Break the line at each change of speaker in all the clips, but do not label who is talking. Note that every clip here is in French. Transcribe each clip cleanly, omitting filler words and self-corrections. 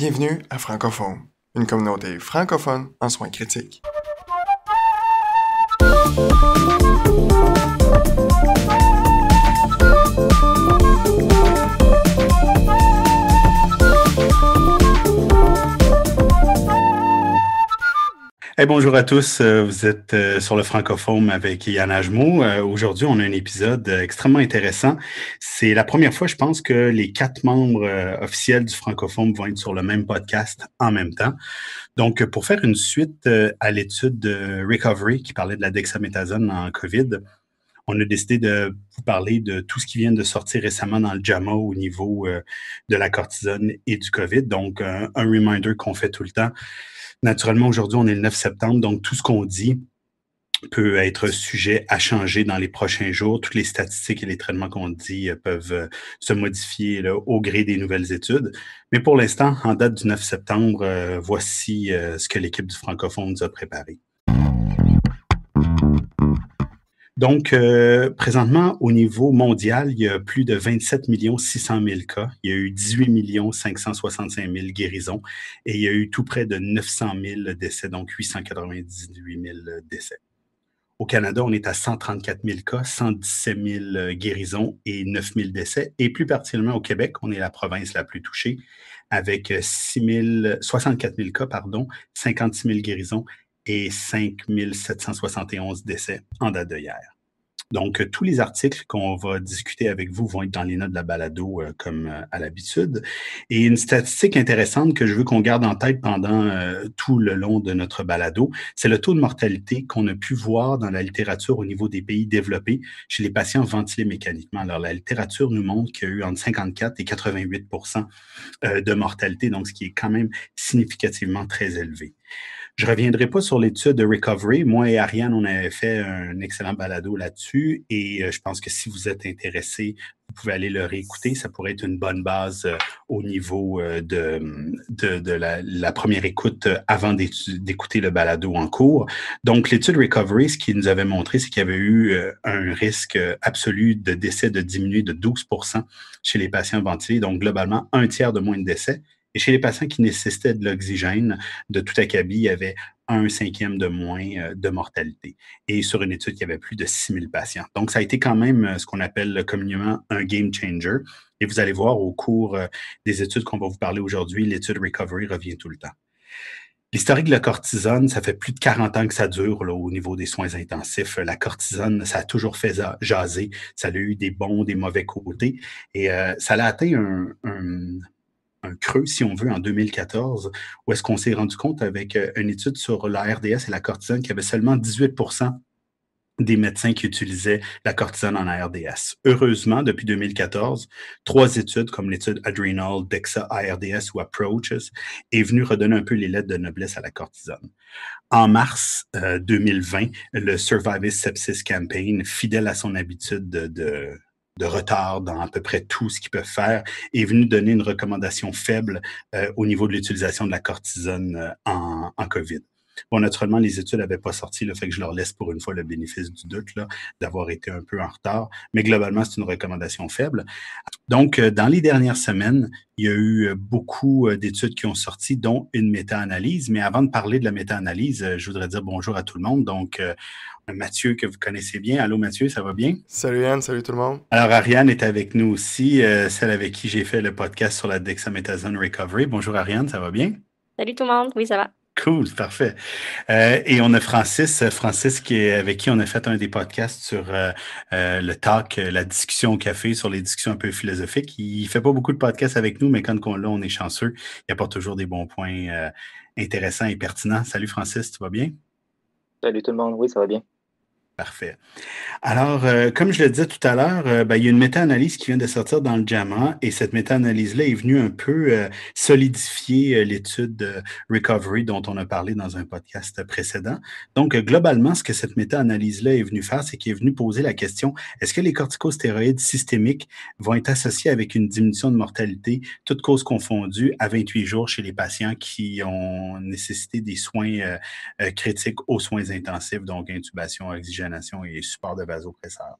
Bienvenue à Francophone, une communauté francophone en soins critiques.
Bonjour à tous, vous êtes sur le Francophone avec Yann Ajmo. Aujourd'hui, on a un épisode extrêmement intéressant. C'est la première fois, je pense, que les 4 membres officiels du Francophone vont être sur le même podcast en même temps. Donc, pour faire une suite à l'étude de Recovery qui parlait de la dexaméthasone en COVID, on a décidé de vous parler de tout ce qui vient de sortir récemment dans le JAMA au niveau de la cortisone et du COVID. Donc, un reminder qu'on fait tout le temps. Naturellement, aujourd'hui, on est le 9 septembre, donc tout ce qu'on dit peut être sujet à changer dans les prochains jours. Toutes les statistiques et les traitements qu'on dit peuvent se modifier là, au gré des nouvelles études. Mais pour l'instant, en date du 9 septembre, voici ce que l'équipe du Francophone nous a préparé. Donc, présentement, au niveau mondial, il y a plus de 27 600 000 cas. Il y a eu 18 565 000 guérisons et il y a eu tout près de 900 000 décès, donc 898 000 décès. Au Canada, on est à 134 000 cas, 117 000 guérisons et 9 000 décès. Et plus particulièrement au Québec, on est la province la plus touchée avec 64 000 cas, 56 000 guérisons et 5 771 décès en date de hier. Donc, tous les articles qu'on va discuter avec vous vont être dans les notes de la balado comme à l'habitude. Et une statistique intéressante que je veux qu'on garde en tête pendant tout le long de notre balado, c'est le taux de mortalité qu'on a pu voir dans la littérature au niveau des pays développés chez les patients ventilés mécaniquement. Alors, la littérature nous montre qu'il y a eu entre 54 et 88 % de mortalité, donc ce qui est quand même significativement très élevé. Je ne reviendrai pas sur l'étude de Recovery. Moi et Ariane, on avait fait un excellent balado là-dessus et je pense que si vous êtes intéressé, vous pouvez aller le réécouter. Ça pourrait être une bonne base au niveau de la première écoute avant d'écouter le balado en cours. Donc, l'étude Recovery, ce qu'il nous avait montré, c'est qu'il y avait eu un risque absolu de décès de diminuer de 12 % chez les patients ventilés. Donc, globalement, un tiers de moins de décès. Et chez les patients qui nécessitaient de l'oxygène, de tout acabit, il y avait 1/5 de moins de mortalité. Et sur une étude, il y avait plus de 6 000 patients. Donc, ça a été quand même ce qu'on appelle communément un game changer. Et vous allez voir au cours des études qu'on va vous parler aujourd'hui, l'étude Recovery revient tout le temps. L'historique de la cortisone, ça fait plus de 40 ans que ça dure là, au niveau des soins intensifs. La cortisone, ça a toujours fait jaser. Ça a eu des bons, des mauvais côtés. Et ça a atteint un creux, si on veut, en 2014, où est-ce qu'on s'est rendu compte avec une étude sur la RDS et la cortisone qu'il y avait seulement 18 % des médecins qui utilisaient la cortisone en ARDS. Heureusement, depuis 2014, 3 études comme l'étude Adrenal, DEXA, ARDS ou Approaches est venue redonner un peu les lettres de noblesse à la cortisone. En mars 2020, le Surviving Sepsis Campaign, fidèle à son habitude de retard dans à peu près tout ce qu'ils peuvent faire, est venu donner une recommandation faible au niveau de l'utilisation de la cortisone en COVID. Bon, naturellement, les études n'avaient pas sorti, le fait que je leur laisse pour une fois le bénéfice du doute, là, d'avoir été un peu en retard. Mais globalement, c'est une recommandation faible. Donc, dans les dernières semaines, il y a eu beaucoup d'études qui ont sorti, dont une méta-analyse. Mais avant de parler de la méta-analyse, je voudrais dire bonjour à tout le monde. Donc, Mathieu, que vous connaissez bien. Allô, Mathieu, ça va bien?
Salut Yann, salut tout le monde.
Alors, Ariane est avec nous aussi, celle avec qui j'ai fait le podcast sur la dexaméthasone recovery. Bonjour, Ariane, ça va bien?
Salut tout le monde, oui, ça va.
Cool, parfait. Et on a Francis avec qui on a fait un des podcasts sur le talk, la discussion au café, sur les discussions un peu philosophiques. Il fait pas beaucoup de podcasts avec nous, mais quand on l'a, on est chanceux. Il apporte toujours des bons points intéressants et pertinents. Salut Francis, tu vas bien?
Salut tout le monde, oui, ça va bien.
Parfait. Alors, comme je le disais tout à l'heure, il y a une méta-analyse qui vient de sortir dans le JAMA et cette méta-analyse-là est venue un peu solidifier l'étude Recovery dont on a parlé dans un podcast précédent. Donc, globalement, ce que cette méta-analyse-là est venue faire, c'est qu'elle est venue poser la question, est-ce que les corticostéroïdes systémiques vont être associés avec une diminution de mortalité, toutes causes confondues, à 28 jours chez les patients qui ont nécessité des soins critiques aux soins intensifs, donc intubation, oxygénation et support de vasopresseur.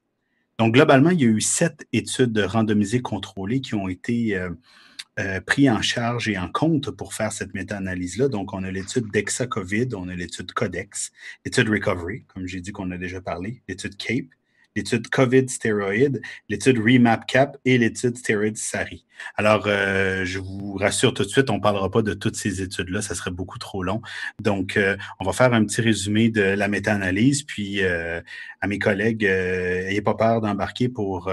Donc, globalement, il y a eu 7 études randomisées contrôlées qui ont été pris en charge et en compte pour faire cette méta-analyse-là. Donc, on a l'étude DEXA-COVID, on a l'étude CODEX, l'étude Recovery, comme j'ai dit qu'on a déjà parlé, l'étude CAPE, l'étude COVID stéroïde, l'étude REMAP-CAP et l'étude stéroïde-SARI. Alors, je vous rassure tout de suite, on ne parlera pas de toutes ces études-là, ça serait beaucoup trop long. Donc, on va faire un petit résumé de la méta-analyse, puis à mes collègues, n'ayez pas peur d'embarquer pour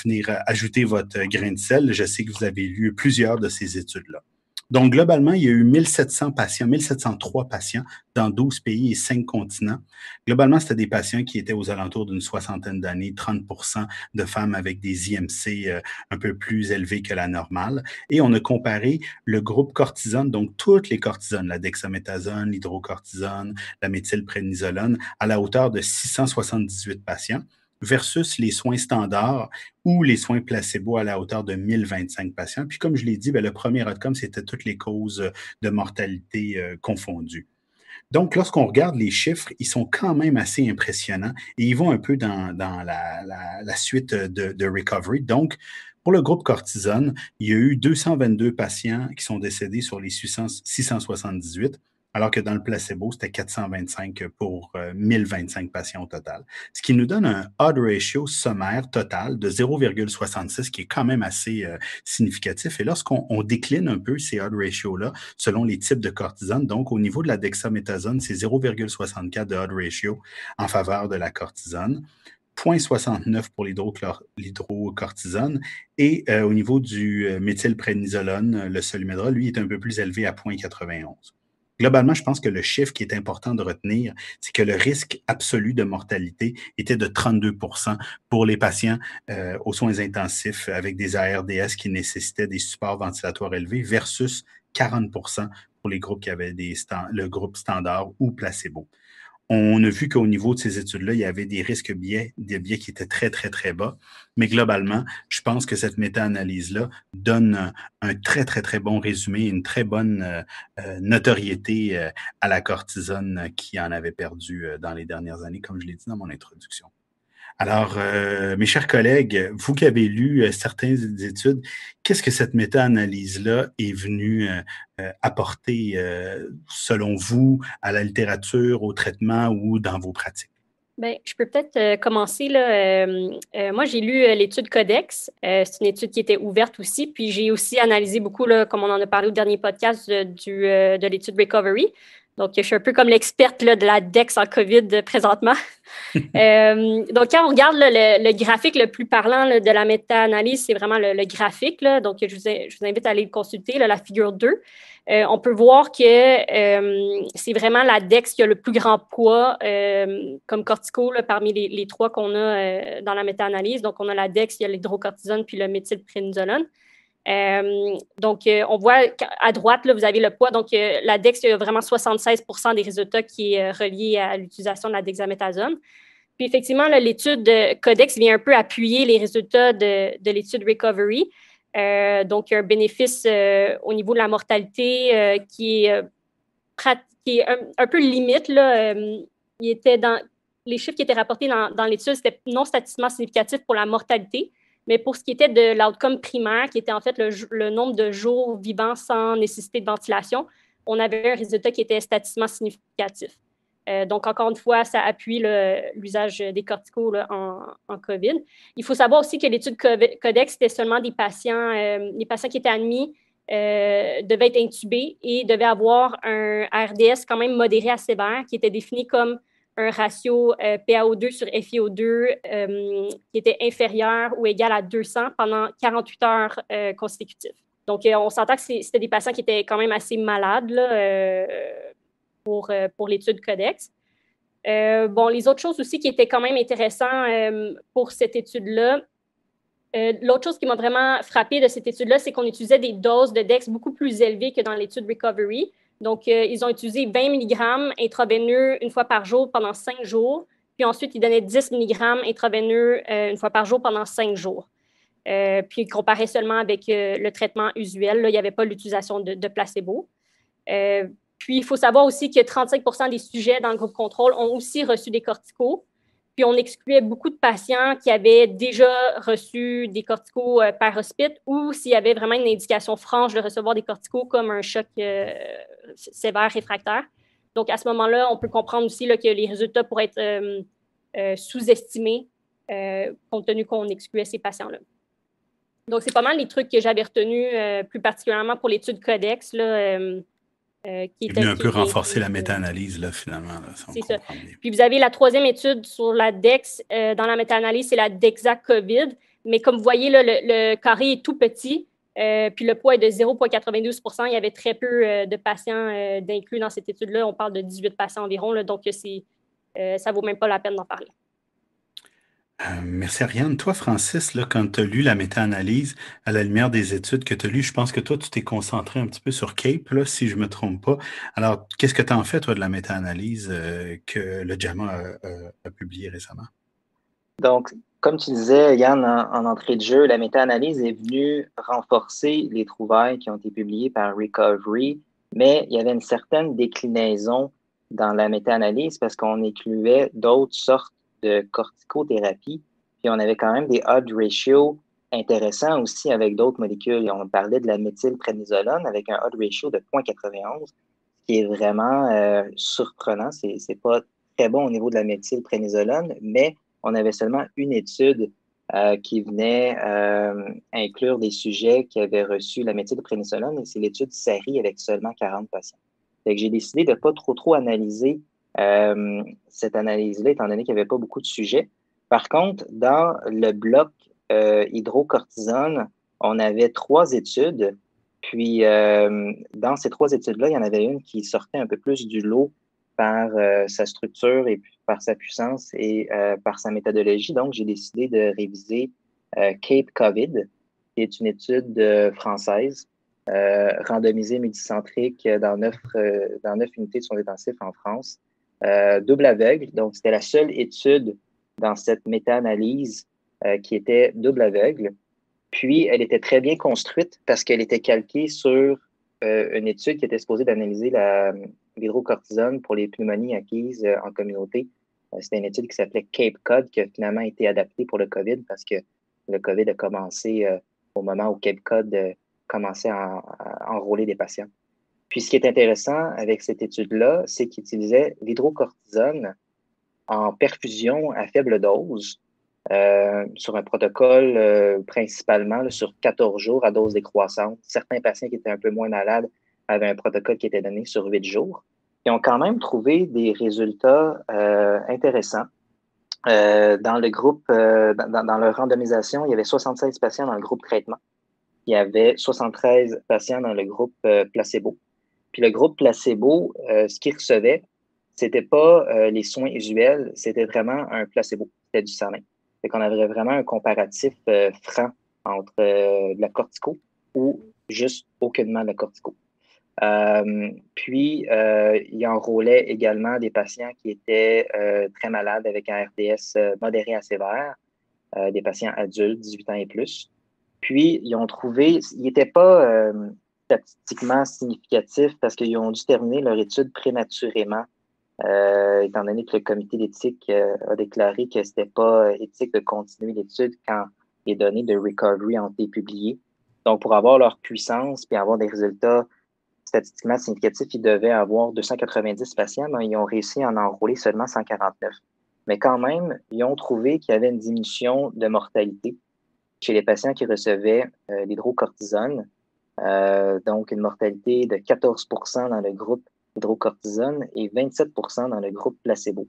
venir ajouter votre grain de sel. Je sais que vous avez lu plusieurs de ces études-là. Donc, globalement, il y a eu 1700 patients, 1703 patients dans 12 pays et 5 continents. Globalement, c'était des patients qui étaient aux alentours d'une soixantaine d'années, 30% de femmes avec des IMC un peu plus élevés que la normale. Et on a comparé le groupe cortisone, donc toutes les cortisones, la dexaméthasone, l'hydrocortisone, la méthylprénisolone, à la hauteur de 678 patients versus les soins standards ou les soins placebo à la hauteur de 1025 patients. Puis comme je l'ai dit, le premier outcome, c'était toutes les causes de mortalité confondues. Donc, lorsqu'on regarde les chiffres, ils sont quand même assez impressionnants et ils vont un peu dans la suite de Recovery. Donc, pour le groupe cortisone, il y a eu 222 patients qui sont décédés sur les 678, alors que dans le placebo, c'était 425 pour 1025 patients au total. Ce qui nous donne un odd ratio sommaire total de 0,66, qui est quand même assez significatif. Et lorsqu'on décline un peu ces odd ratios-là, selon les types de cortisone, donc au niveau de la dexaméthasone, c'est 0,64 de odd ratio en faveur de la cortisone. 0,69 pour l'hydrocortisone et au niveau du méthylprénisolone, le Solumedrol, lui, est un peu plus élevé à 0,91. Globalement, je pense que le chiffre qui est important de retenir, c'est que le risque absolu de mortalité était de 32% pour les patients aux soins intensifs avec des ARDS qui nécessitaient des supports ventilatoires élevés versus 40% pour les groupes qui avaient le groupe standard ou placebo. On a vu qu'au niveau de ces études-là, il y avait des risques des biais qui étaient très, très, très bas. Mais globalement, je pense que cette méta-analyse-là donne un très, très, très bon résumé, une très bonne notoriété à la cortisone qui en avait perdu dans les dernières années, comme je l'ai dit dans mon introduction. Alors, mes chers collègues, vous qui avez lu certaines études, qu'est-ce que cette méta-analyse-là est venue apporter, selon vous, à la littérature, au traitement ou dans vos pratiques?
Bien, je peux peut-être commencer. Là, moi, j'ai lu l'étude Codex. C'est une étude qui était ouverte aussi. Puis, j'ai aussi analysé beaucoup, là, comme on en a parlé au dernier podcast, de l'étude Recovery. Donc, je suis un peu comme l'experte là, de la DEX en COVID présentement. Donc, quand on regarde là, le graphique le plus parlant là, de la méta-analyse, c'est vraiment le graphique. Là. Donc, je vous invite à aller le consulter, là, la figure 2. On peut voir que c'est vraiment la DEX qui a le plus grand poids comme cortico là, parmi les trois qu'on a dans la méta-analyse. Donc, on a la DEX, il y a l'hydrocortisone puis le méthylprénisolone. Donc, on voit à droite, là, vous avez le poids. Donc, la DEX, il y a vraiment 76% des résultats qui est relié à l'utilisation de la dexaméthasone. Puis, effectivement, là, l'étude de Codex vient un peu appuyer les résultats de l'étude Recovery. Donc, il y a un bénéfice au niveau de la mortalité qui est un peu limite. Là, il était les chiffres qui étaient rapportés dans l'étude, c'était non statistiquement significatif pour la mortalité. Mais pour ce qui était de l'outcome primaire, qui était en fait le nombre de jours vivants sans nécessité de ventilation, on avait un résultat qui était statistiquement significatif. Donc, encore une fois, ça appuie l'usage des corticos là, en COVID. Il faut savoir aussi que l'étude Codex, c'était seulement des patients, les patients qui étaient admis devaient être intubés et devaient avoir un ARDS quand même modéré à sévère, qui était défini comme un ratio PaO2 sur FiO2 qui était inférieur ou égal à 200 pendant 48 heures consécutives. Donc, on s'entend que c'était des patients qui étaient quand même assez malades là, pour l'étude Codex. Bon, les autres choses aussi qui étaient quand même intéressantes pour cette étude-là, l'autre chose qui m'a vraiment frappée de cette étude-là, c'est qu'on utilisait des doses de DEX beaucoup plus élevées que dans l'étude Recovery. Donc, ils ont utilisé 20 mg intraveineux une fois par jour pendant 5 jours. Puis ensuite, ils donnaient 10 mg intraveineux une fois par jour pendant 5 jours. Puis, ils comparaient seulement avec le traitement usuel. Là, il n'y avait pas l'utilisation de placebo. Puis, il faut savoir aussi que 35% des sujets dans le groupe contrôle ont aussi reçu des corticos. Puis on excluait beaucoup de patients qui avaient déjà reçu des corticos par hospice ou s'il y avait vraiment une indication franche de recevoir des corticos comme un choc sévère réfractaire. Donc, à ce moment-là, on peut comprendre aussi là, que les résultats pourraient être sous-estimés compte tenu qu'on excluait ces patients-là. Donc, c'est pas mal les trucs que j'avais retenus, plus particulièrement pour l'étude Codex, là,
qui est venu un peu renforcer la méta-analyse, là, finalement. Là,
c'est ça. Puis vous avez la troisième étude sur la DEX. Dans la méta-analyse, c'est la DEXA-COVID. Mais comme vous voyez, là, le carré est tout petit. Puis le poids est de 0,92 %. Il y avait très peu de patients d'inclus dans cette étude-là. On parle de 18 patients environ. Là, donc, ça ne vaut même pas la peine d'en parler.
Merci Ariane. Toi, Francis, là, quand tu as lu la méta-analyse à la lumière des études que tu as lues, je pense que toi, tu t'es concentré un petit peu sur CAPE, là, si je ne me trompe pas. Alors, qu'est-ce que tu en fais, toi, de la méta-analyse que le JAMA a publiée récemment?
Donc, comme tu disais, Yann, en entrée de jeu, la méta-analyse est venue renforcer les trouvailles qui ont été publiées par Recovery, mais il y avait une certaine déclinaison dans la méta-analyse parce qu'on incluait d'autres sortes de corticothérapie, puis on avait quand même des odds ratio intéressants aussi avec d'autres molécules. Et on parlait de la méthylprénisolone avec un odd ratio de 0,91, qui est vraiment surprenant. C'est pas très bon au niveau de la méthylprénisolone, mais on avait seulement une étude qui venait inclure des sujets qui avaient reçu la méthylprénisolone, et c'est l'étude SARI avec seulement 40 patients. Fait que j'ai décidé de ne pas trop analyser cette analyse-là, étant donné qu'il n'y avait pas beaucoup de sujets. Par contre, dans le bloc hydrocortisone, on avait 3 études. Puis, dans ces 3 études-là, il y en avait une qui sortait un peu plus du lot par sa structure et par sa puissance et par sa méthodologie. Donc, j'ai décidé de réviser CAPE COVID, qui est une étude française, randomisée multicentrique dans 9 unités de soins intensifs en France, double aveugle. Donc, c'était la seule étude dans cette méta-analyse qui était double aveugle. Puis, elle était très bien construite parce qu'elle était calquée sur une étude qui était supposée d'analyser l'hydrocortisone pour les pneumonies acquises en communauté. C'était une étude qui s'appelait CAPE-COD qui a finalement été adaptée pour le COVID parce que le COVID a commencé au moment où CAPE-COD commençait à enrôler des patients. Puis, ce qui est intéressant avec cette étude-là, c'est qu'il utilisait l'hydrocortisone en perfusion à faible dose sur un protocole principalement là, sur 14 jours à dose décroissante. Certains patients qui étaient un peu moins malades avaient un protocole qui était donné sur 8 jours. Ils ont quand même trouvé des résultats intéressants. Dans le groupe, dans leur randomisation, il y avait 76 patients dans le groupe traitement. Il y avait 73 patients dans le groupe placebo. Puis le groupe placebo, ce qu'ils recevaient, c'était pas les soins usuels, c'était vraiment un placebo, c'était du sarin. Fait qu'on avait vraiment un comparatif franc entre de la cortico ou juste aucunement de la cortico. Puis, il enrôlait également des patients qui étaient très malades avec un RDS modéré à sévère, des patients adultes, 18 ans et plus. Puis, ils ont trouvé, ils n'étaient pas statistiquement significatifs parce qu'ils ont dû terminer leur étude prématurément, étant donné que le comité d'éthique a déclaré que c'était pas éthique de continuer l'étude quand les données de Recovery ont été publiées. Donc, pour avoir leur puissance puis avoir des résultats statistiquement significatifs, ils devaient avoir 290 patients, mais ils ont réussi à en enrôler seulement 149. Mais quand même, ils ont trouvé qu'il y avait une diminution de mortalité chez les patients qui recevaient l'hydrocortisone, donc une mortalité de 14 % dans le groupe hydrocortisone et 27 % dans le groupe placebo,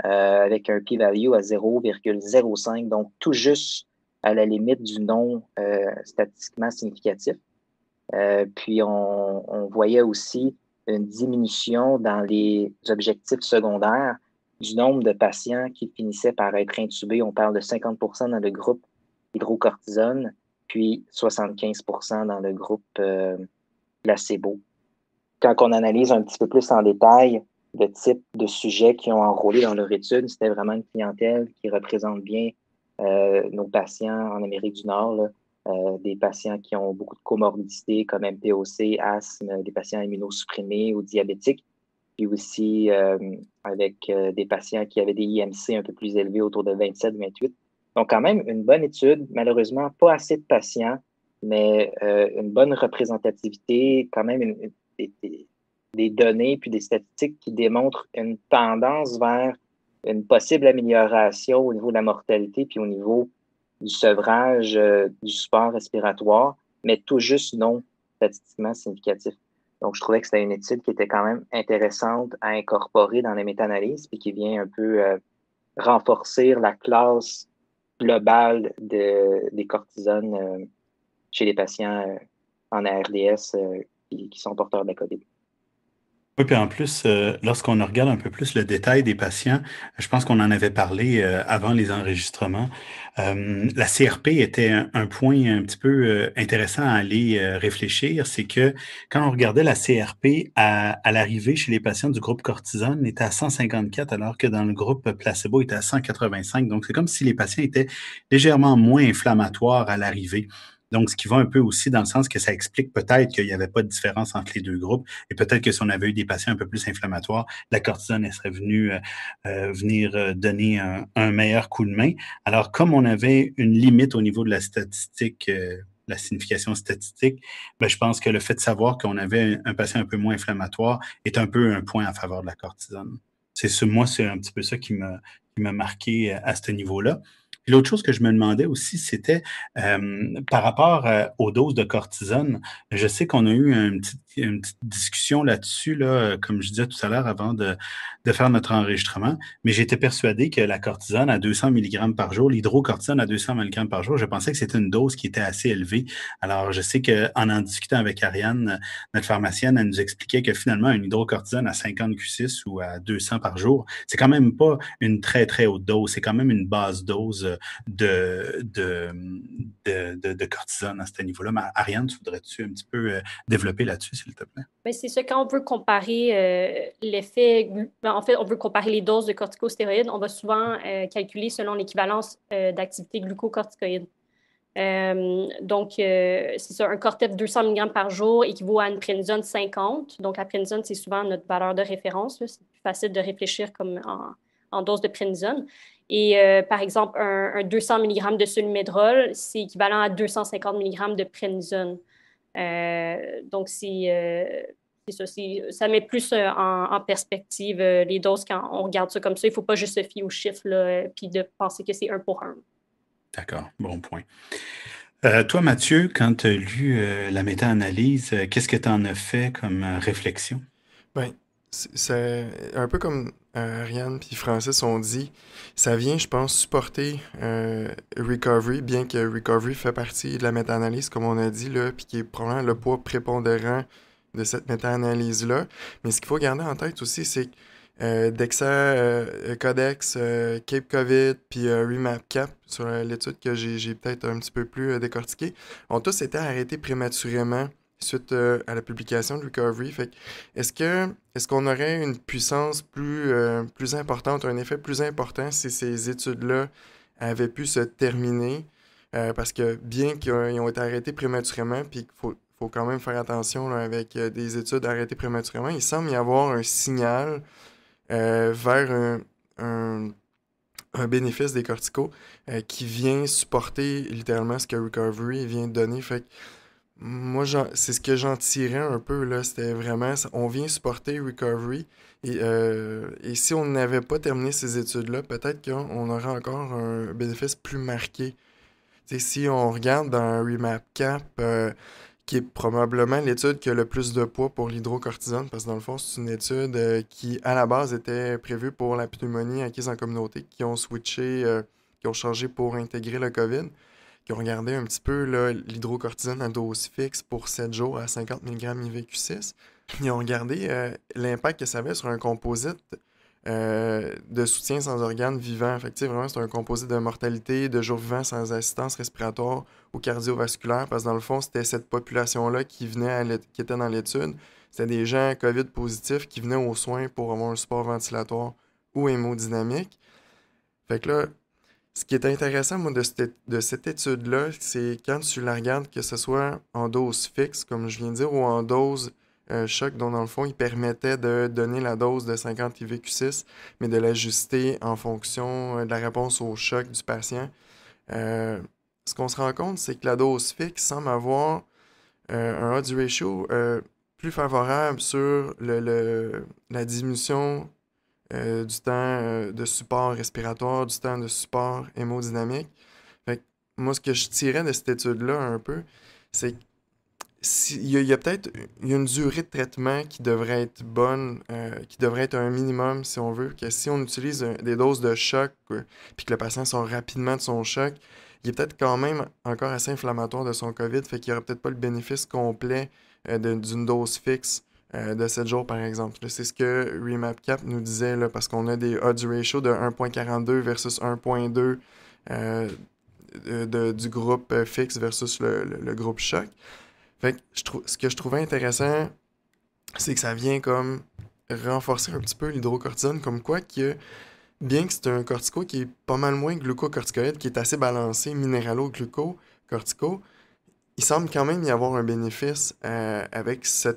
avec un p-value à 0,05, donc tout juste à la limite du non statistiquement significatif. Puis on voyait aussi une diminution dans les objectifs secondaires du nombre de patients qui finissaient par être intubés. On parle de 50 % dans le groupe hydrocortisone, puis 75 % dans le groupe placebo. Quand on analyse un petit peu plus en détail le type de sujets qui ont enrôlé dans leur étude, c'était vraiment une clientèle qui représente bien nos patients en Amérique du Nord, là, des patients qui ont beaucoup de comorbidités comme MPOC, asthme, des patients immunosupprimés ou diabétiques. puis aussi avec des patients qui avaient des IMC un peu plus élevés, autour de 27-28. Donc, quand même, une bonne étude. Malheureusement, pas assez de patients, mais une bonne représentativité, quand même des données puis des statistiques qui démontrent une tendance vers une possible amélioration au niveau de la mortalité puis au niveau du sevrage du support respiratoire, mais tout juste non statistiquement significatif. Donc, je trouvais que c'était une étude qui était quand même intéressante à incorporer dans les méta-analyses puis qui vient un peu renforcer la classe globale des cortisones chez les patients en ARDS qui sont porteurs de la COVID.
Oui, puis en plus, lorsqu'on regarde un peu plus le détail des patients, je pense qu'on en avait parlé avant les enregistrements. La CRP était un point un petit peu intéressant à aller réfléchir, c'est que quand on regardait la CRP à l'arrivée chez les patients du groupe cortisone, était à 154, alors que dans le groupe placebo, il était à 185. Donc, c'est comme si les patients étaient légèrement moins inflammatoires à l'arrivée. Donc, ce qui va un peu aussi dans le sens que ça explique peut-être qu'il n'y avait pas de différence entre les deux groupes et peut-être que si on avait eu des patients un peu plus inflammatoires, la cortisone elle serait venue venir donner un meilleur coup de main. Alors, comme on avait une limite au niveau de la statistique, la signification statistique, ben, je pense que le fait de savoir qu'on avait un patient un peu moins inflammatoire est un peu un point en faveur de la cortisone. Moi, c'est un petit peu ça qui m'a marqué à ce niveau-là. L'autre chose que je me demandais aussi, c'était par rapport aux doses de cortisone. Je sais qu'on a eu une petite discussion là-dessus, là, comme je disais tout à l'heure, avant de faire notre enregistrement, mais j'étais persuadé que la cortisone à 200 mg par jour, l'hydrocortisone à 200 mg par jour, je pensais que c'était une dose qui était assez élevée. Alors, je sais qu'en discutant avec Ariane, notre pharmacienne, elle nous expliquait que finalement, une hydrocortisone à 50 Q6 ou à 200 par jour, c'est quand même pas une très, très haute dose. C'est quand même une basse dose de cortisone à ce niveau-là. Mais Ariane, tu voudrais-tu un petit peu développer là-dessus, s'il te plaît?
Bien, c'est ça, quand on veut comparer l'effet, en fait, on veut comparer les doses de corticostéroïdes, on va souvent calculer selon l'équivalence d'activité glucocorticoïde. Donc, c'est ça, un Cortef 200 mg par jour équivaut à une prénisone 50. Donc, la prénisone, c'est souvent notre valeur de référence, là. C'est plus facile de réfléchir comme en dose de prénisone. Et par exemple, un 200 mg de solumedrol, c'est équivalent à 250 mg de prénisone. Donc, c'est ça, ça met plus en perspective les doses quand on regarde ça comme ça. Il ne faut pas juste se fier aux chiffres là, puis de penser que c'est 1 pour 1.
D'accord, bon point. Toi, Mathieu, quand tu as lu la méta-analyse, qu'est-ce que tu en as fait comme réflexion?
Ben, c'est un peu comme Ariane puis Francis ont dit, ça vient, je pense, supporter Recovery, bien que Recovery fait partie de la méta-analyse, comme on a dit, là, puis qui est probablement le poids prépondérant de cette méta-analyse-là. Mais ce qu'il faut garder en tête aussi, c'est que DEXA, Codex, Cape COVID, puis REMAP-CAP, sur l'étude que j'ai peut-être un petit peu plus décortiquée, ont tous été arrêtés prématurément suite à la publication de Recovery. Fait que, est-ce qu'on aurait une puissance plus importante, un effet plus important si ces études-là avaient pu se terminer? Parce que bien qu'ils ont été arrêtés prématurément, puis qu'il faut quand même faire attention là, avec des études arrêtées prématurément, il semble y avoir un signal vers un bénéfice des corticaux qui vient supporter littéralement ce que Recovery vient de donner. Fait que moi, c'est ce que j'en tirais un peu, là. C'était vraiment, on vient supporter Recovery. Et si on n'avait pas terminé ces études-là, peut-être qu'on aurait encore un bénéfice plus marqué. T'sais, si on regarde dans REMAP-CAP, qui est probablement l'étude qui a le plus de poids pour l'hydrocortisone, parce que dans le fond, c'est une étude qui, à la base, était prévue pour la pneumonie acquise en communauté, qui ont switché, qui ont changé pour intégrer le COVID, qui ont regardé un petit peu l'hydrocortisone à dose fixe pour 7 jours à 50 mg IVQ6. Ils ont regardé l'impact que ça avait sur un composite de soutien sans organes vivants. Fait que, vraiment, c'est un composite de mortalité de jours vivants sans assistance respiratoire ou cardiovasculaire, parce que dans le fond, c'était cette population-là qui était dans l'étude. C'était des gens COVID positifs qui venaient aux soins pour avoir un support ventilatoire ou hémodynamique. Fait que là, ce qui est intéressant, moi, de cette étude-là, c'est quand tu la regardes, que ce soit en dose fixe, comme je viens de dire, ou en dose choc, dont dans le fond, il permettait de donner la dose de 50 IVQ6, mais de l'ajuster en fonction de la réponse au choc du patient. Ce qu'on se rend compte, c'est que la dose fixe semble avoir un odds ratio plus favorable sur la diminution du temps de support respiratoire, du temps de support hémodynamique. Fait que moi, ce que je tirais de cette étude-là un peu, c'est qu'il y a peut-être une durée de traitement qui devrait être bonne, qui devrait être un minimum, si on veut, que si on utilise des doses de choc, puis que le patient sort rapidement de son choc, il est peut-être quand même encore assez inflammatoire de son COVID, fait qu'il n'y aura peut-être pas le bénéfice complet d'une dose fixe de 7 jours, par exemple. Là, c'est ce que RemapCap nous disait, là, parce qu'on a des odds ratio de 1.42 versus 1.2 du groupe fixe versus le groupe choc. Fait que ce que je trouvais intéressant, c'est que ça vient comme renforcer un petit peu l'hydrocortisone, comme quoi que, bien que c'est un cortico qui est pas mal moins glucocorticoïde, qui est assez balancé, minéralo-glucocortico, il semble quand même y avoir un bénéfice avec ce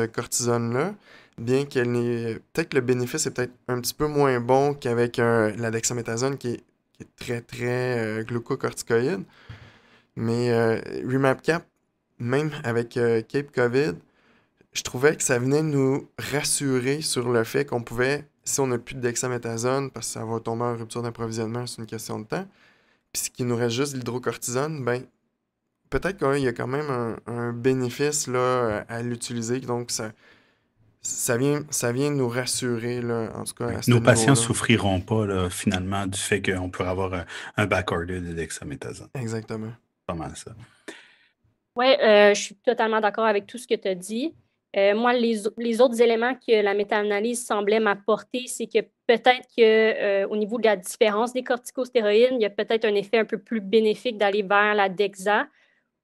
cortisone-là, bien qu'elle n'ait... Peut-être que le bénéfice est peut-être un petit peu moins bon qu'avec la dexaméthasone qui est très, très glucocorticoïde. Mais RemapCap, même avec Cape COVID, je trouvais que ça venait nous rassurer sur le fait qu'on pouvait, si on n'a plus de dexaméthasone, parce que ça va tomber en rupture d'approvisionnement, c'est une question de temps, puis qu'il nous reste juste l'hydrocortisone, ben peut-être qu'il y a quand même un bénéfice là, à l'utiliser. Donc ça vient nous rassurer, là, en tout cas à ce
Nos patients
niveau-là.
souffriront pas là, finalement du fait qu'on peut avoir un backorder de dexaméthasone.
Exactement.
Pas mal ça.
Oui, je suis totalement d'accord avec tout ce que tu as dit. Moi, les autres éléments que la méta-analyse semblait m'apporter, c'est que peut-être qu'au niveau de la différence des corticostéroïdes, il y a peut-être un effet un peu plus bénéfique d'aller vers la DEXA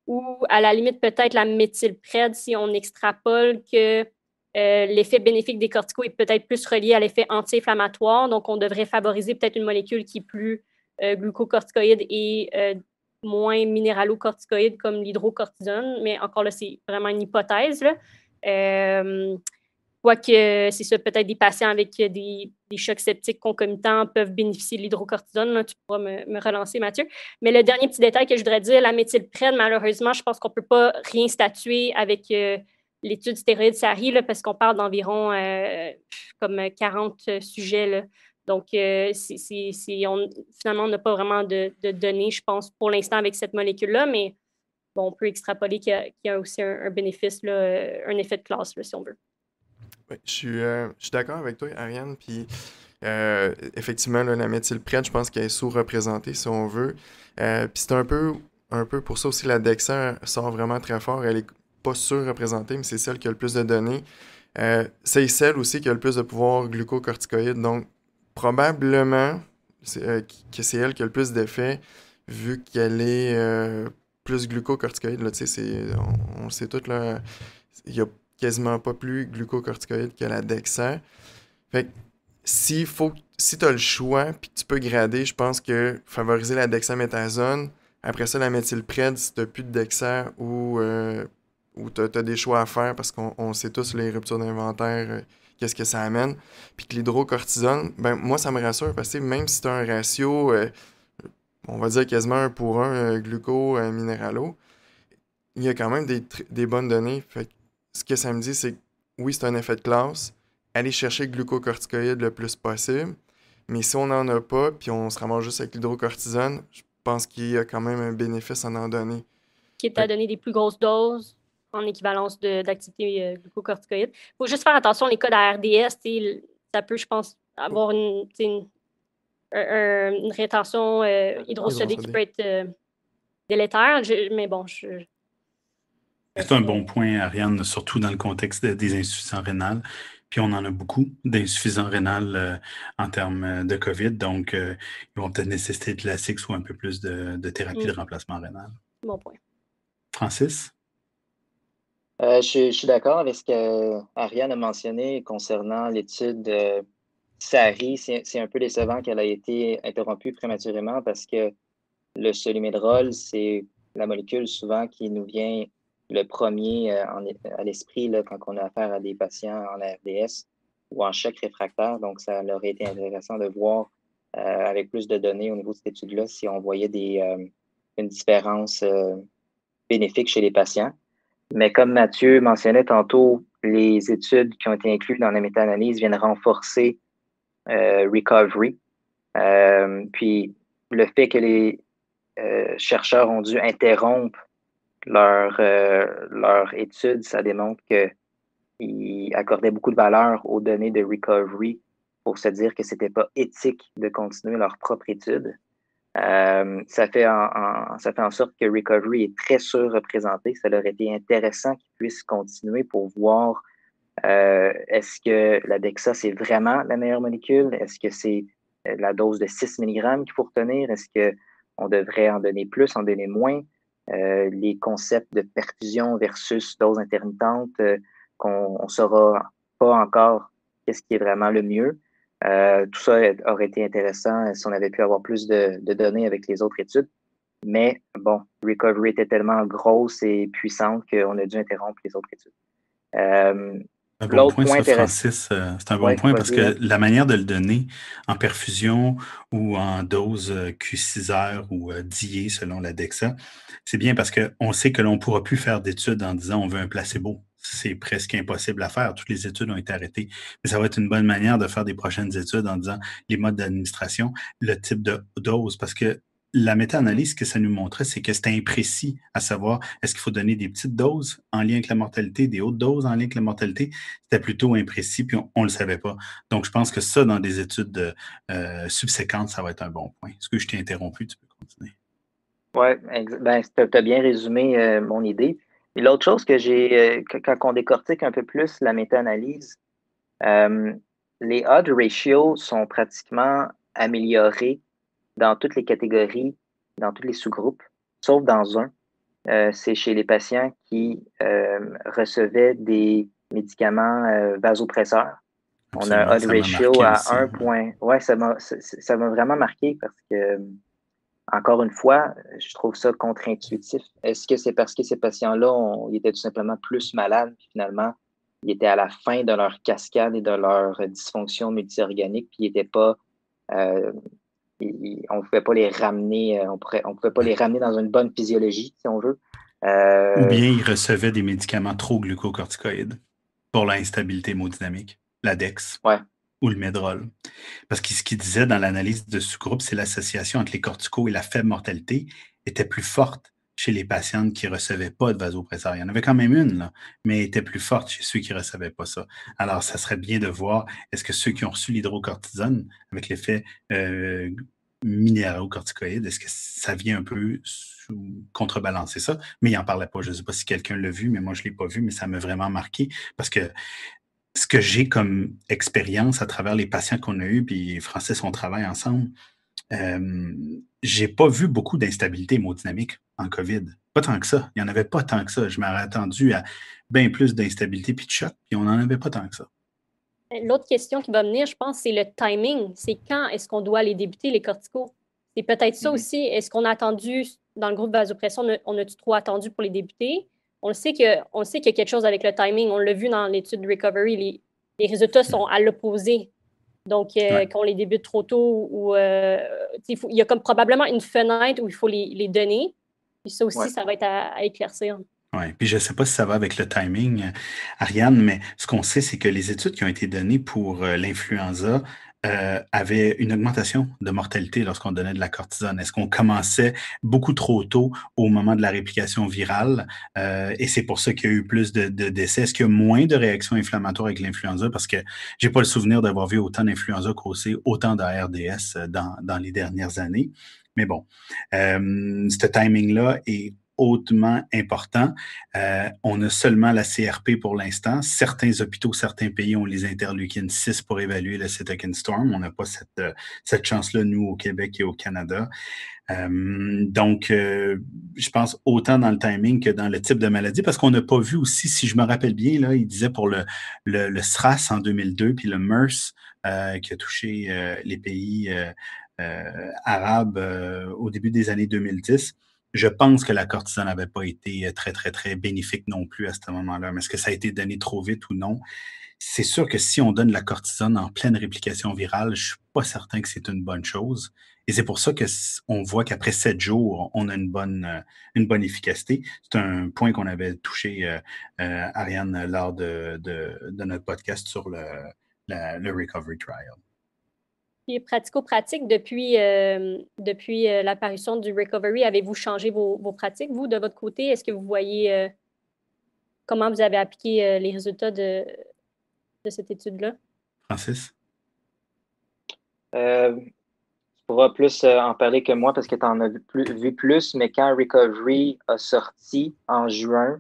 ou à la limite peut-être la méthylpred si on extrapole que l'effet bénéfique des corticos est peut-être plus relié à l'effet anti-inflammatoire. Donc, on devrait favoriser peut-être une molécule qui est plus glucocorticoïde et moins minéralocorticoïde comme l'hydrocortisone. Mais encore là, c'est vraiment une hypothèse. Quoique, c'est ça, peut-être des patients avec des chocs septiques concomitants peuvent bénéficier de l'hydrocortisone. Là, tu pourras me relancer, Mathieu. Mais le dernier petit détail que je voudrais dire, la méthylpred, malheureusement, je pense qu'on ne peut pas rien statuer avec l'étude stéroïde SARI, là, parce qu'on parle d'environ comme 40 sujets. Là. Donc, finalement, on n'a pas vraiment de données, je pense, pour l'instant avec cette molécule-là, mais bon, on peut extrapoler qu'il y a aussi un bénéfice, là, un effet de classe, là, si on veut.
Oui, je suis d'accord avec toi, Ariane. Puis, effectivement, là, la méthylpred, je pense qu'elle est sous-représentée, si on veut. Puis, c'est un peu pour ça aussi, la Dexa sort vraiment très fort. Elle est pas surreprésentée, mais c'est celle qui a le plus de données. C'est celle aussi qui a le plus de pouvoir glucocorticoïde. Donc, probablement que c'est elle qui a le plus d'effet, vu qu'elle est plus glucocorticoïde. Là, tu sais, on le sait tout, là. Il y a quasiment pas plus glucocorticoïde que la Dexa. Fait que si tu as le choix puis que tu peux grader, je pense que favoriser la dexaméthasone, après ça la méthylpred si tu n'as plus de Dexa ou tu as des choix à faire parce qu'on sait tous les ruptures d'inventaire, qu'est-ce que ça amène. Puis que l'hydrocortisone, ben moi ça me rassure parce que même si tu as un ratio, on va dire quasiment 1 pour 1 gluco-minéralo, il y a quand même des bonnes données. Fait que ce que ça me dit, c'est que oui, c'est un effet de classe. Aller chercher le glucocorticoïde le plus possible. Mais si on n'en a pas, puis on se ramasse juste avec l'hydrocortisone, je pense qu'il y a quand même un bénéfice à en donner.
Qui est à donner des plus grosses doses en équivalence d'activité glucocorticoïde. Il faut juste faire attention, les cas d'ARDS, ça peut, je pense, avoir une rétention hydrosodique qui peut être délétère. Mais bon,
c'est un bon point, Ariane, surtout dans le contexte des insuffisants rénales. Puis on en a beaucoup d'insuffisants rénales en termes de COVID. Donc, ils vont peut-être nécessiter de la SIX ou un peu plus de thérapie de remplacement rénal.
Bon point.
Francis?
Je suis d'accord avec ce qu'Ariane a mentionné concernant l'étude SARI. C'est un peu décevant qu'elle ait été interrompue prématurément parce que le Solimédrol, c'est la molécule souvent qui nous vient le premier à l'esprit là, quand on a affaire à des patients en ARDS ou en choc réfractaire. Donc, ça aurait été intéressant de voir avec plus de données au niveau de cette étude-là si on voyait une différence bénéfique chez les patients. Mais comme Mathieu mentionnait tantôt, les études qui ont été incluses dans la méta-analyse viennent renforcer recovery. Puis le fait que les chercheurs ont dû interrompre leur étude, ça démontre qu'ils accordaient beaucoup de valeur aux données de recovery pour se dire que c'était pas éthique de continuer leur propre étude. Ça fait en sorte que recovery est très surreprésenté. Ça leur été intéressant qu'ils puissent continuer pour voir est-ce que la DEXA, c'est vraiment la meilleure molécule? Est-ce que c'est la dose de 6 mg qu'il faut retenir? Est-ce qu'on devrait en donner plus, en donner moins? Les concepts de perfusion versus dose intermittente, qu'on ne saura pas encore qu'est-ce qui est vraiment le mieux. Tout ça aurait été intéressant si on avait pu avoir plus de données avec les autres études. Mais bon, recovery était tellement grosse et puissante qu'on a dû interrompre les autres études.
Un bon point, ça, Francis. C'est un bon point parce que la manière de le donner en perfusion ou en dose Q6R ou DIE selon la DEXA, c'est bien parce qu'on sait que l'on ne pourra plus faire d'études en disant on veut un placebo. C'est presque impossible à faire. Toutes les études ont été arrêtées. Mais ça va être une bonne manière de faire des prochaines études en disant les modes d'administration, le type de dose, parce que la méta-analyse, ce que ça nous montrait, c'est que c'était imprécis à savoir est-ce qu'il faut donner des petites doses en lien avec la mortalité, des hautes doses en lien avec la mortalité. C'était plutôt imprécis, puis on ne le savait pas. Donc, je pense que ça, dans des études subséquentes, ça va être un bon point. Est-ce que je t'ai interrompu? Tu peux continuer.
Oui, tu as bien résumé mon idée. Et l'autre chose que j'ai, quand on décortique un peu plus la méta-analyse, les odds ratios sont pratiquement améliorés dans toutes les catégories, dans tous les sous-groupes, sauf dans un. C'est chez les patients qui recevaient des médicaments vasopresseurs.
Absolument,
on a un odd ratio à 1 point. Ouais, ça m'a vraiment marqué parce que, encore une fois, je trouve ça contre-intuitif. Est-ce que c'est parce que ces patients-là, ils étaient tout simplement plus malades, puis finalement, ils étaient à la fin de leur cascade et de leur dysfonction multiorganique, puis ils n'étaient pas on ne pouvait pas les ramener, on pouvait pas les ramener dans une bonne physiologie, si on veut.
Ou bien ils recevaient des médicaments trop glucocorticoïdes pour l'instabilité hémodynamique, la DEX ou le Medrol. Parce que ce qu'il disait dans l'analyse de sous-groupe, c'est l'association entre les corticos et la faible mortalité était plus forte chez les patientes qui ne recevaient pas de vasopresseurs. Il y en avait quand même une, là, mais elle était plus forte chez ceux qui ne recevaient pas ça. Alors, ça serait bien de voir, est-ce que ceux qui ont reçu l'hydrocortisone avec l'effet minéralocorticoïde, est-ce que ça vient un peu contrebalancer ça? Mais il n'en parlait pas. Je ne sais pas si quelqu'un l'a vu, mais moi, je ne l'ai pas vu, mais ça m'a vraiment marqué parce que ce que j'ai comme expérience à travers les patients qu'on a eus, puis Francis, on travaille ensemble, j'ai pas vu beaucoup d'instabilité hémodynamique en COVID. Pas tant que ça. Il n'y en avait pas tant que ça. Je m'aurais attendu à bien plus d'instabilité puis de choc, puis on n'en avait pas tant que ça.
L'autre question qui va venir, je pense, c'est le timing. C'est quand est-ce qu'on doit les débuter, les corticos? C'est peut-être ça aussi. Est-ce qu'on a attendu, dans le groupe vasopression, on a-tu trop attendu pour les débuter? On sait qu'il y a quelque chose avec le timing. On l'a vu dans l'étude de Recovery. Les résultats sont à l'opposé. Donc, qu'on les débute trop tôt, ou il y a comme probablement une fenêtre où il faut les donner. Puis ça aussi, ça va être à éclaircir.
Oui, puis je ne sais pas si ça va avec le timing, Ariane, mais ce qu'on sait, c'est que les études qui ont été données pour l'influenza avaient une augmentation de mortalité lorsqu'on donnait de la cortisone. Est-ce qu'on commençait beaucoup trop tôt au moment de la réplication virale? Et c'est pour ça qu'il y a eu plus de décès. Est-ce qu'il y a moins de réactions inflammatoires avec l'influenza? Parce que j'ai pas le souvenir d'avoir vu autant d'influenza causer autant d'ARDS dans les dernières années. Mais bon, ce timing-là est hautement important. On a seulement la CRP pour l'instant. Certains hôpitaux, certains pays ont les interleukines 6 pour évaluer le cytokine storm. On n'a pas cette chance-là, nous, au Québec et au Canada. Donc, je pense autant dans le timing que dans le type de maladie, parce qu'on n'a pas vu aussi, si je me rappelle bien, là, il disait pour le SRAS en 2002, puis le MERS qui a touché les pays arabes au début des années 2010, Je pense que la cortisone n'avait pas été très, très, très bénéfique non plus à ce moment-là. Mais est-ce que ça a été donné trop vite ou non? C'est sûr que si on donne la cortisone en pleine réplication virale, je suis pas certain que c'est une bonne chose. Et c'est pour ça que on voit qu'après 7 jours, on a une bonne efficacité. C'est un point qu'on avait touché, Ariane, lors de notre podcast sur le Recovery Trial.
Puis pratico-pratique, depuis l'apparition du Recovery, avez-vous changé vos pratiques, vous, de votre côté? Est-ce que vous voyez comment vous avez appliqué les résultats de cette étude-là?
Francis?
Tu pourras plus en parler que moi parce que tu en as vu plus, mais quand Recovery a sorti en juin,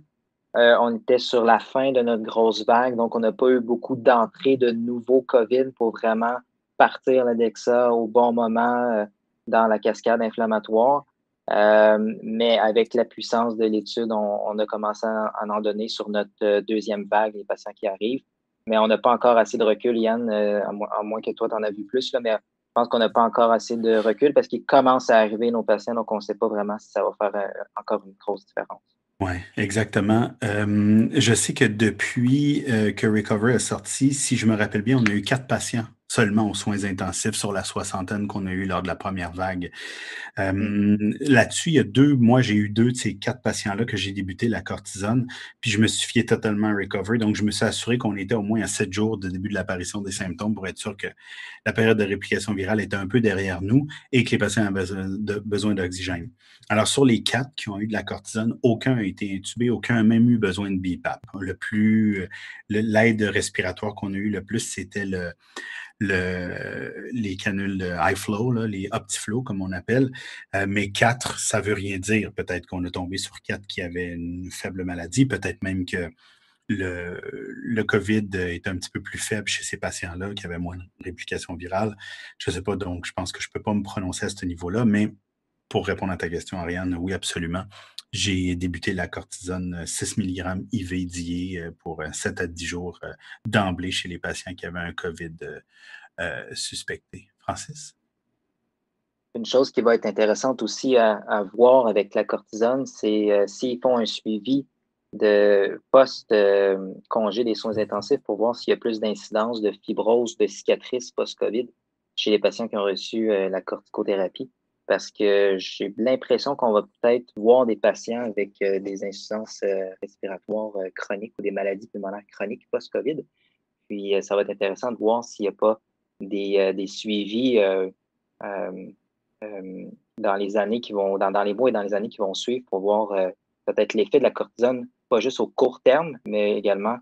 on était sur la fin de notre grosse vague, donc on n'a pas eu beaucoup d'entrées de nouveaux COVID pour vraiment partir l'Adexa au bon moment dans la cascade inflammatoire. Mais avec la puissance de l'étude, on a commencé à en donner sur notre deuxième vague, les patients qui arrivent. Mais on n'a pas encore assez de recul, Yann, à moins que toi, tu en as vu plus, là, mais je pense qu'on n'a pas encore assez de recul parce qu'il commence à arriver nos patients, donc on ne sait pas vraiment si ça va faire encore une grosse différence.
Oui, exactement. Je sais que depuis que Recovery est sorti, si je me rappelle bien, on a eu 4 patients seulement aux soins intensifs sur la 60aine qu'on a eu lors de la première vague. Là-dessus, il y a moi, j'ai eu 2 de ces 4 patients-là que j'ai débuté la cortisone, puis je me suis fié totalement à Recovery. Donc, je me suis assuré qu'on était au moins à 7 jours de début de l'apparition des symptômes pour être sûr que la période de réplication virale était un peu derrière nous et que les patients avaient besoin d'oxygène. Alors, sur les 4 qui ont eu de la cortisone, aucun a été intubé, aucun n'a même eu besoin de BiPAP. L'aide respiratoire qu'on a eu le plus, c'était les canules de high flow, là, les OptiFlow, comme on appelle. Mais 4, ça veut rien dire. Peut-être qu'on a tombé sur 4 qui avaient une faible maladie. Peut-être même que le COVID est un petit peu plus faible chez ces patients-là, qui avaient moins de réplication virale. Je ne sais pas, donc je pense que je ne peux pas me prononcer à ce niveau-là, mais pour répondre à ta question, Ariane, oui, absolument. J'ai débuté la cortisone 6 mg IV d'IE pour 7 à 10 jours d'emblée chez les patients qui avaient un COVID suspecté. Francis?
Une chose qui va être intéressante aussi à voir avec la cortisone, c'est s'ils font un suivi de post-congé des soins intensifs pour voir s'il y a plus d'incidence de fibrose, de cicatrices post-COVID chez les patients qui ont reçu la corticothérapie. Parce que j'ai l'impression qu'on va peut-être voir des patients avec des insuffisances respiratoires chroniques ou des maladies pulmonaires chroniques post-COVID. Puis ça va être intéressant de voir s'il n'y a pas des suivis dans les années qui vont, dans les mois et dans les années qui vont suivre pour voir peut-être l'effet de la cortisone, pas juste au court terme, mais également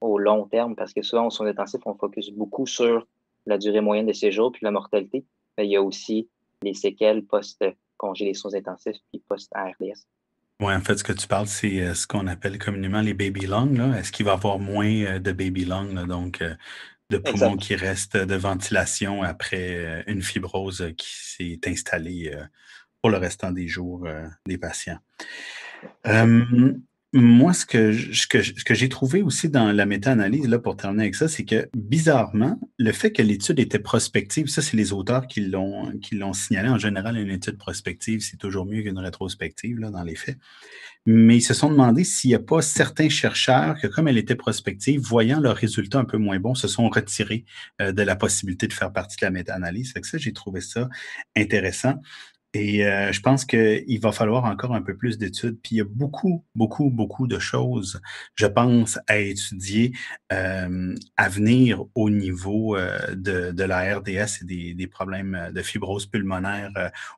au long terme, parce que souvent, au soins intensifs, on focus beaucoup sur la durée moyenne de séjour puis la mortalité. Mais il y a aussi les séquelles post-congé des soins intensifs puis post-ARDS.
Oui, en fait, ce que tu parles, c'est ce qu'on appelle communément les baby lungs. Est-ce qu'il va y avoir moins de baby lungs, là, donc de poumons qui restent de ventilation après une fibrose qui s'est installée pour le restant des jours des patients? Moi, ce que j'ai trouvé aussi dans la méta-analyse, là, pour terminer avec ça, c'est que bizarrement, le fait que l'étude était prospective, ça, c'est les auteurs qui l'ont signalé. En général, une étude prospective, c'est toujours mieux qu'une rétrospective, là, dans les faits. Mais ils se sont demandé s'il n'y a pas certains chercheurs que, comme elle était prospective, voyant leurs résultats un peu moins bons, se sont retirés de la possibilité de faire partie de la méta-analyse. Fait que ça, j'ai trouvé ça intéressant. Et je pense qu'il va falloir encore un peu plus d'études. Puis il y a beaucoup, beaucoup, beaucoup de choses, je pense, à étudier à venir au niveau de la RDS et des problèmes de fibrose pulmonaire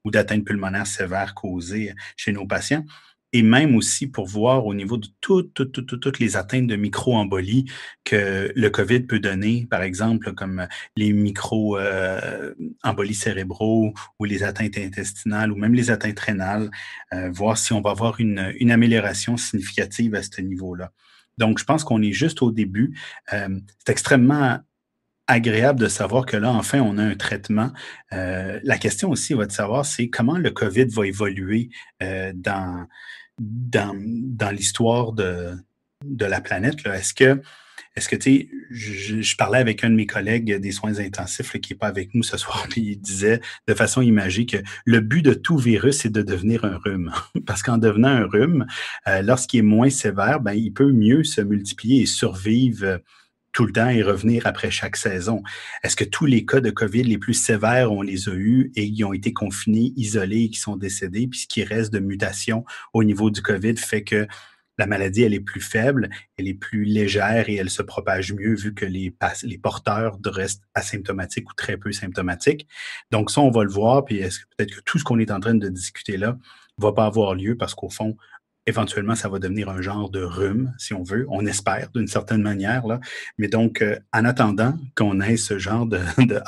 ou d'atteinte pulmonaire sévère causée chez nos patients. Et même aussi pour voir au niveau de toutes les atteintes de micro-embolie que le COVID peut donner, par exemple, comme les micro-embolies cérébraux ou les atteintes intestinales ou même les atteintes rénales, voir si on va avoir une amélioration significative à ce niveau-là. Donc, je pense qu'on est juste au début. C'est extrêmement agréable de savoir que là, enfin, on a un traitement. La question aussi va de savoir, c'est comment le COVID va évoluer dans l'histoire de la planète. Est-ce est-ce que, tu sais, je parlais avec un de mes collègues des soins intensifs là, qui n'est pas avec nous ce soir, puis il disait de façon imagée que le but de tout virus, c'est de devenir un rhume. Parce qu'en devenant un rhume, lorsqu'il est moins sévère, ben, il peut mieux se multiplier et survivre tout le temps et revenir après chaque saison. Est-ce que tous les cas de COVID les plus sévères, on les a eus et ils ont été confinés, isolés et qui sont décédés, puis ce qui reste de mutation au niveau du COVID fait que la maladie, elle est plus faible, elle est plus légère et elle se propage mieux vu que les porteurs restent asymptomatiques ou très peu symptomatiques. Donc ça, on va le voir, puis est-ce que peut-être que tout ce qu'on est en train de discuter là va pas avoir lieu parce qu'au fond, éventuellement, ça va devenir un genre de rhume, si on veut. On espère, d'une certaine manière, là. Mais donc, en attendant qu'on ait ce genre de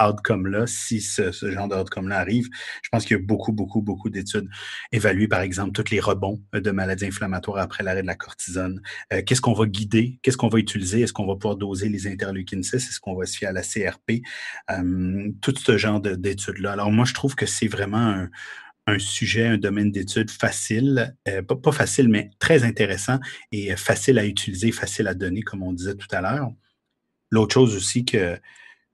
outcome-là, si ce genre de outcome-là arrive, je pense qu'il y a beaucoup d'études évaluées, par exemple, tous les rebonds de maladies inflammatoires après l'arrêt de la cortisone. Qu'est-ce qu'on va guider? Qu'est-ce qu'on va utiliser? Est-ce qu'on va pouvoir doser les interleukines 6? Est-ce qu'on va se fier à la CRP? Tout ce genre d'études-là. Alors, moi, je trouve que c'est vraiment un sujet, un domaine d'études facile, pas facile, mais très intéressant et facile à utiliser, facile à donner, comme on disait tout à l'heure. L'autre chose aussi que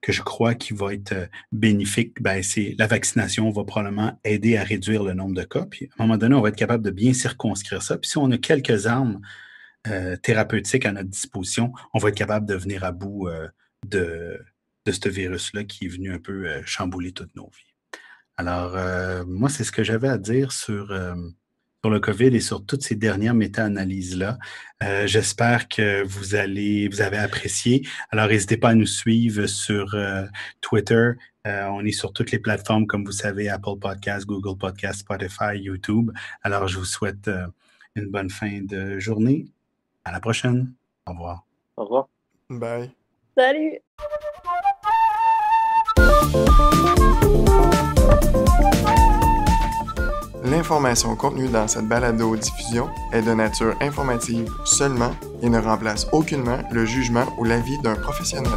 je crois qui va être bénéfique, ben, c'est la vaccination va probablement aider à réduire le nombre de cas. Puis, à un moment donné, on va être capable de bien circonscrire ça. Puis, si on a quelques armes thérapeutiques à notre disposition, on va être capable de venir à bout de ce virus-là qui est venu un peu chambouler toutes nos vies. Alors, moi, c'est ce que j'avais à dire sur le COVID et sur toutes ces dernières méta-analyses-là. J'espère que vous avez apprécié. Alors, n'hésitez pas à nous suivre sur Twitter. On est sur toutes les plateformes, comme vous savez, Apple Podcasts, Google Podcasts, Spotify, YouTube. Alors, je vous souhaite une bonne fin de journée. À la prochaine. Au revoir.
Au revoir.
Bye.
Salut!
L'information contenue dans cette balado-diffusion est de nature informative seulement et ne remplace aucunement le jugement ou l'avis d'un professionnel.